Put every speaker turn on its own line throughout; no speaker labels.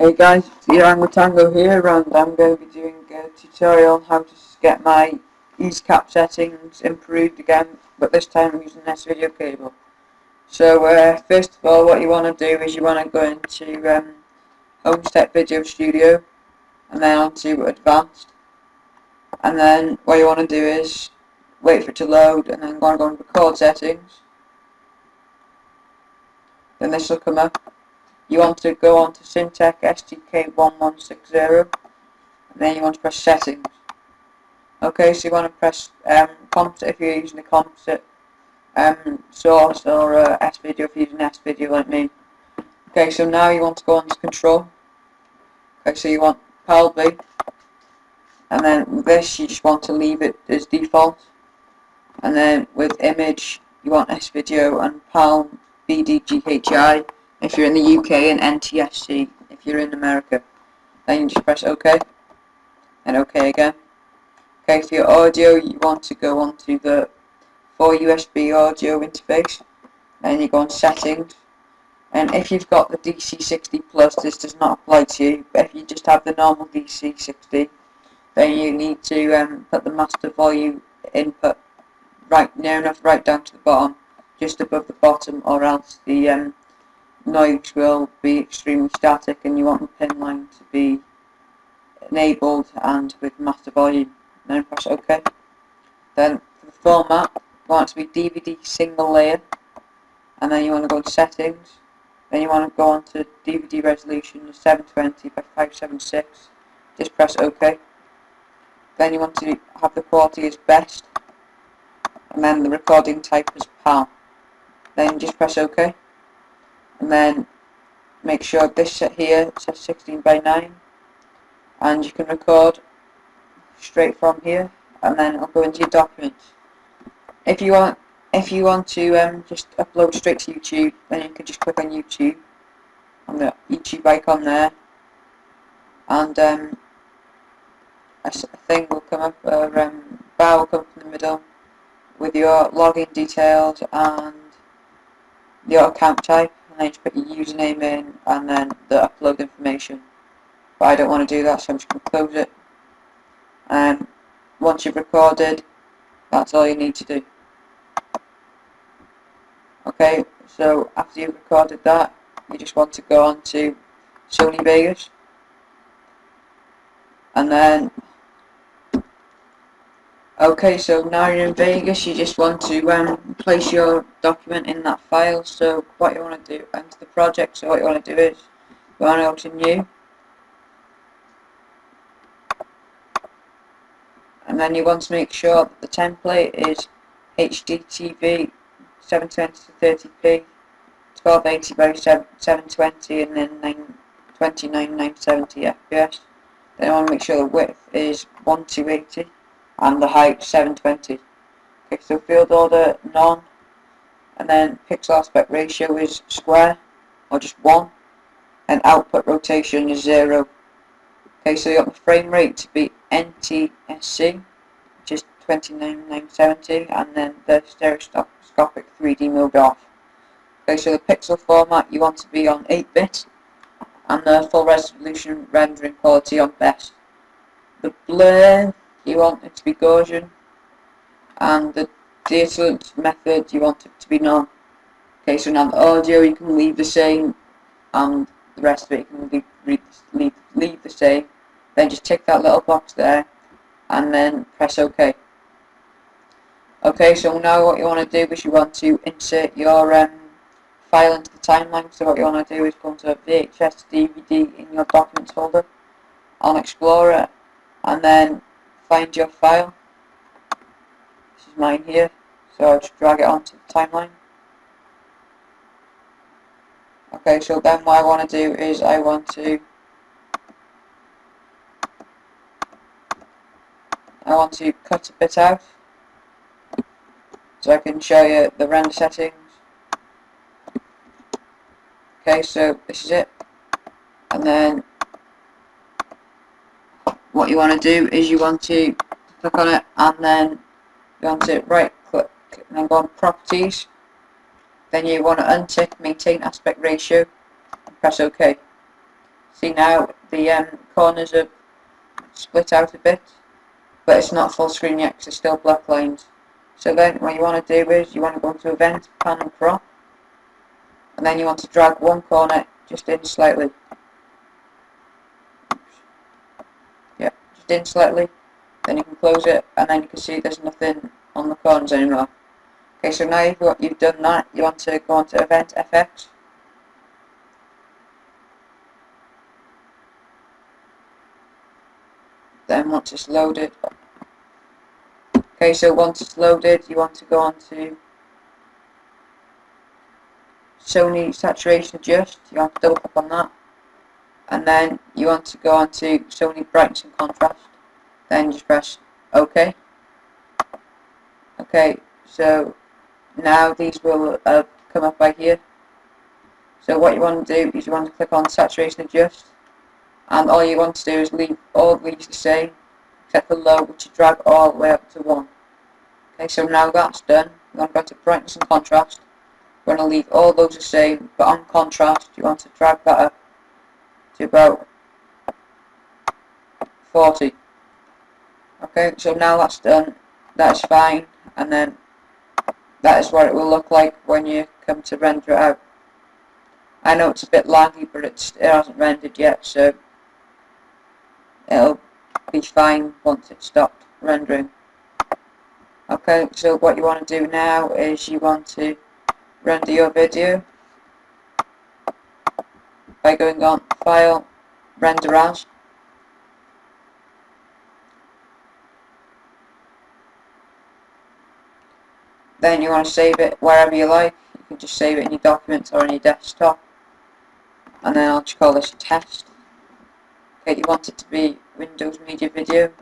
Hey guys, it's Iran Tango here, and I'm going to be doing a tutorial on how to get my Easycap settings improved again, but this time I'm using this video cable. So first of all, what you want to do is you want to go into honestech Video Studio, and then onto Advanced, and then what you want to do is wait for it to load, and then go and record settings. Then this will come up. You want to go on to Syntech STK1160, and then you want to press settings. Okay, so you want to press composite if you're using a composite source, or S-video if you're using S-video like me. Okay, so now you want to go on to control. Okay, so you want PAL B, and then with this you just want to leave it as default. And then with image you want S-video and PAL BDGHI if you're in the UK, and NTSC if you're in America. Then you just press OK, and OK again. Okay, for your audio you want to go on to the 4 USB audio interface, then you go on settings, and if you've got the DC60 Plus this does not apply to you, but if you just have the normal DC60 then you need to put the master volume input near enough right down to the bottom, just above the bottom, or else the noise will be extremely static, and you want the pin line to be enabled and with master volume. Then press OK. Then for the format you want it to be DVD single layer, and then you want to go on settings, then you want to go on to DVD resolution 720 by 576, just press OK. Then you want to have the quality as best, and then the recording type as PAL, then just press OK. And then make sure this set here says 16 by 9, and you can record straight from here, and then it'll go into your documents. If you want to just upload straight to YouTube, then you can just click on YouTube, on the YouTube icon there, and a thing will come up, a bar will come up in the middle with your login details and your account type. And then you just put your username in, and then the upload information. But I don't want to do that, so I'm just going to close it. And once you've recorded, that's all you need to do. Okay, so after you've recorded that, you just want to go on to Sony Vegas, and then okay, so now you're in Vegas, you just want to place your document in that file. So what you want to do, enter the project, so what you want to do is you want to go to new, and then you want to make sure that the template is HDTV 720 to 30p, 1280 by 720, and then 970 FPS. Then you want to make sure the width is 1280 and the height 720. Okay, so field order none, and then pixel aspect ratio is square or just 1, and output rotation is 0. Okay, so you want the frame rate to be NTSC, which is 29970, and then the stereoscopic 3D mode off. Okay, so the pixel format you want to be on 8-bit, and the full resolution rendering quality on best. The blur you want it to be Gaussian, and the deterrent method you want it to be none. Okay, so now the audio you can leave the same, and the rest of it you can leave the same. Then just tick that little box there, and then press OK. Okay, so now what you want to do is you want to insert your file into the timeline. So what you want to do is go to VHS DVD in your documents folder on Explorer, and then find your file. This is mine here, so I'll just drag it onto the timeline. Okay, so then what I want to do is I want to cut a bit out so I can show you the render settings. Okay, so this is it, and then what you want to do is you want to click on it, and then you want to right click and then go on properties. Then you want to untick maintain aspect ratio and press OK. See now the corners are split out a bit, but it's not full screen yet because it's still black lines. So then what you want to do is you want to go into Event, Pan and Crop, and then you want to drag one corner just in slightly. Oops. Yeah, just in slightly. Then you can close it, and then you can see there's nothing on the corners anymore. Okay, so now you've done that, you want to go on to Event FX. Then once it's loaded, okay, so once it's loaded, you want to go on to Sony Saturation Adjust. You want to double click on that, and then you want to go on to Sony Brightness and Contrast. Then just press OK. Okay, so now these will come up by here. So what you want to do is you want to click on Saturation Adjust, and all you want to do is leave all of these the same, except for low, which you drag all the way up to 1. Okay, so now that's done, you want to go to Brightness and Contrast. You want to leave all those the same, but on Contrast, you want to drag that up to about 40. Okay, so now that's done, that's fine, and then that is what it will look like when you come to render it out. I know it's a bit laggy, but it hasn't rendered yet, so it'll be fine once it's stopped rendering. Okay, so what you want to do now is you want to render your video by going on File, Render As. Then you want to save it wherever you like. You can just save it in your documents or on your desktop. And then I'll just call this test. Okay, you want it to be Windows Media Video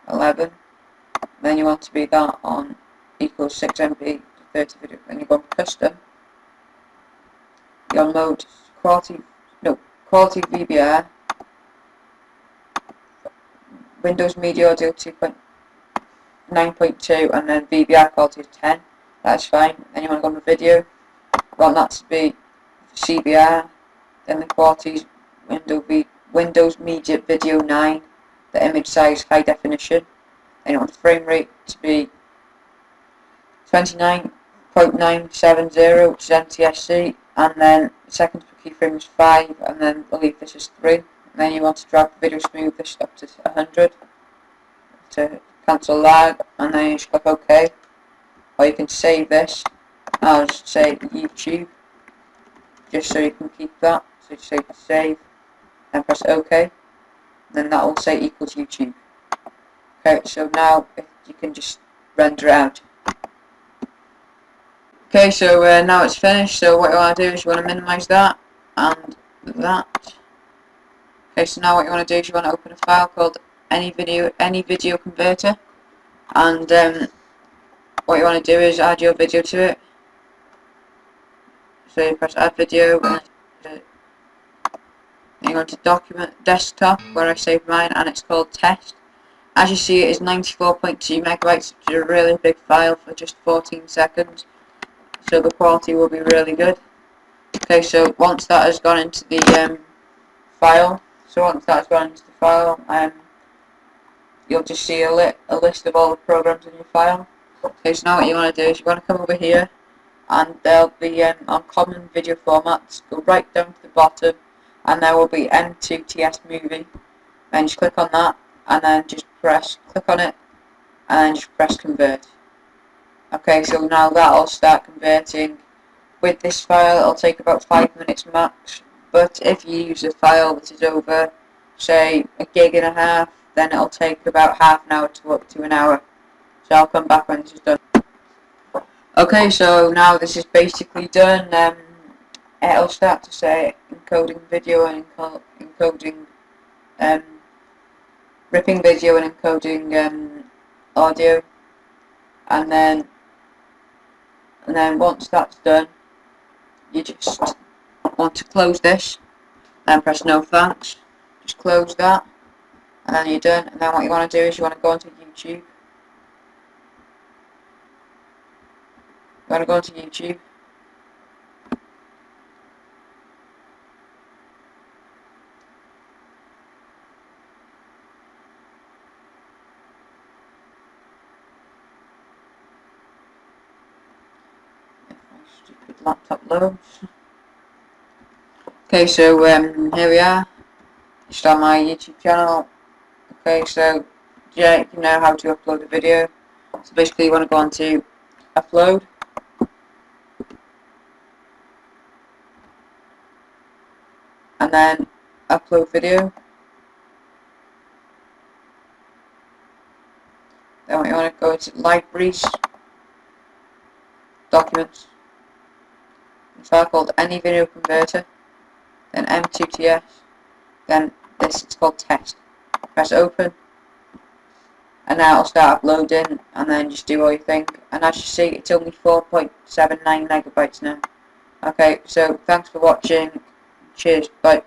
11. Then you want to be that on equals 6 MB to 30 video. Then you go on Custom. Your mode Quality VBR. Windows Media Audio 2.9.2 and then VBR quality of 10. That's fine. Then you want to go on the video. You want that to be CBR. Then the quality is Windows Media Video 9. The image size high definition. Then you want the frame rate to be 29.970, which is NTSC, and then seconds per keyframe is 5, and then we'll leave this as 3. And then you want to drag the video smoothness up to 100 to cancel lag, and then you just click OK. Or you can save this as, say, YouTube, just so you can keep that. So just say save, and press OK, and then that will say equals YouTube. Okay, so now you can just render it out. Okay, so now it's finished, so what you want to do is you want to minimize that, and that. Okay, so now what you want to do is you want to open a file called any video converter, and what you want to do is add your video to it. So you press add video, and you go to document desktop where I saved mine, and it's called test. As you see, it is 94.2 megabytes, which is a really big file for just 14 seconds. So the quality will be really good. Okay, so once that has gone into the file, you'll just see a list of all the programs in your file. Okay, so now what you want to do is you want to come over here, and there'll be on common video formats. Go right down to the bottom, and there will be M2TS movie. And just click on that, and then just click on it, and then just press convert. Okay, so now that'll start converting. With this file, it'll take about 5 minutes max, but if you use a file that is over, say, 1.5 gigs, then it'll take about half an hour to up to an hour. So I'll come back when this is done. Okay, so now this is basically done. It'll start to say encoding video and encoding, ripping video and encoding audio, and then once that's done, you just want to close this, then press no thanks, just close that, and then you're done. And then what you want to do is you want to go onto YouTube. You want to go onto YouTube, stupid laptop loads. Okay, so here we are. Just on my YouTube channel. Okay, so yeah, you know how to upload a video. So basically, you want to go on to upload, and then upload video. Then you want to go to libraries, documents. It's file called any video converter. Then M2TS. Then this, it's called test. Press open, and now it'll start uploading, and then just do all you think. And as you see, it's only 4.79 megabytes now. Okay, so thanks for watching. Cheers, bye.